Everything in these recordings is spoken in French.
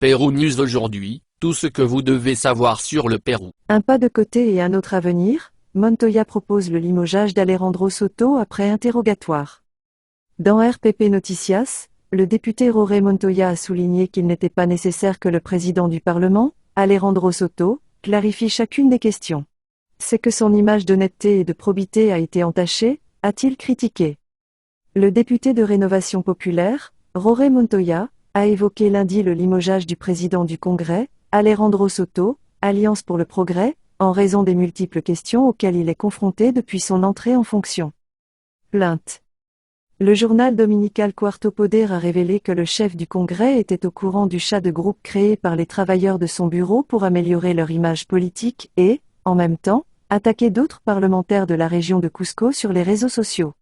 Pérou News aujourd'hui, tout ce que vous devez savoir sur le Pérou. Un pas de côté et un autre à venir, Montoya propose le limogeage d'Alejandro Soto après interrogatoire. Dans RPP Noticias, le député Jorge Montoya a souligné qu'il n'était pas nécessaire que le président du Parlement, Alejandro Soto, clarifie chacune des questions. C'est que son image d'honnêteté et de probité a été entachée, a-t-il critiqué. Le député de Rénovation populaire, Jorge Montoya, a évoqué lundi le limogeage du président du Congrès, Alejandro Soto, Alliance pour le Progrès, en raison des multiples questions auxquelles il est confronté depuis son entrée en fonction. Plainte. Le journal dominical Quarto Poder a révélé que le chef du Congrès était au courant du chat de groupe créé par les travailleurs de son bureau pour améliorer leur image politique et, en même temps, attaquer d'autres parlementaires de la région de Cusco sur les réseaux sociaux.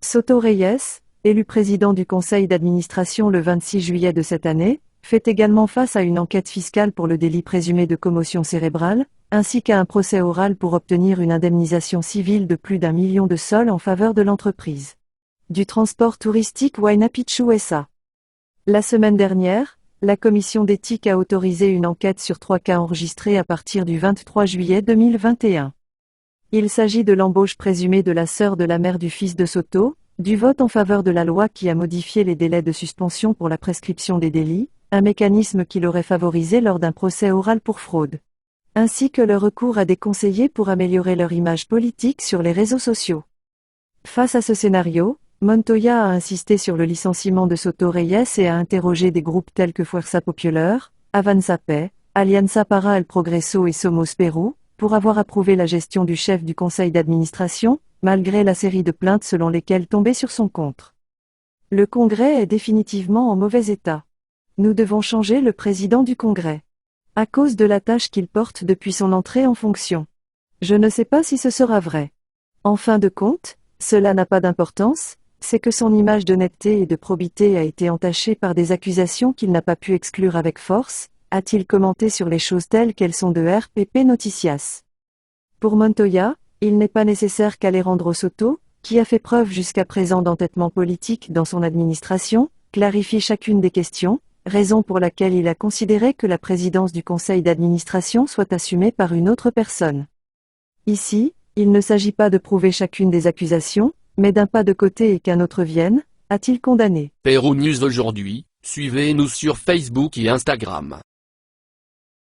Soto Reyes, élu président du conseil d'administration le 26 juillet de cette année, fait également face à une enquête fiscale pour le délit présumé de commotion cérébrale, ainsi qu'à un procès oral pour obtenir une indemnisation civile de plus d'1 million de sols en faveur de l'entreprise du transport touristique Huayna Picchu SA. La semaine dernière, la commission d'éthique a autorisé une enquête sur 3 cas enregistrés à partir du 23 juillet 2021. Il s'agit de l'embauche présumée de la sœur de la mère du fils de Soto, du vote en faveur de la loi qui a modifié les délais de suspension pour la prescription des délits, un mécanisme qui l'aurait favorisé lors d'un procès oral pour fraude, ainsi que le recours à des conseillers pour améliorer leur image politique sur les réseaux sociaux. Face à ce scénario, Montoya a insisté sur le licenciement de Soto Reyes et a interrogé des groupes tels que Fuerza Popular, Avanza Pay, Alianza para el Progreso et Somos Perú, pour avoir approuvé la gestion du chef du conseil d'administration, malgré la série de plaintes selon lesquelles tomber sur son compte. Le Congrès est définitivement en mauvais état. Nous devons changer le président du Congrès. À cause de la tâche qu'il porte depuis son entrée en fonction. Je ne sais pas si ce sera vrai. En fin de compte, cela n'a pas d'importance, c'est que son image d'honnêteté et de probité a été entachée par des accusations qu'il n'a pas pu exclure avec force, a-t-il commenté sur les choses telles qu'elles sont de RPP Noticias. Pour Montoya, il n'est pas nécessaire qu'Alejandro Soto, qui a fait preuve jusqu'à présent d'entêtement politique dans son administration, clarifie chacune des questions, raison pour laquelle il a considéré que la présidence du conseil d'administration soit assumée par une autre personne. Ici, il ne s'agit pas de prouver chacune des accusations, mais d'un pas de côté et qu'un autre vienne, a-t-il condamné. Pérou News aujourd'hui, suivez-nous sur Facebook et Instagram.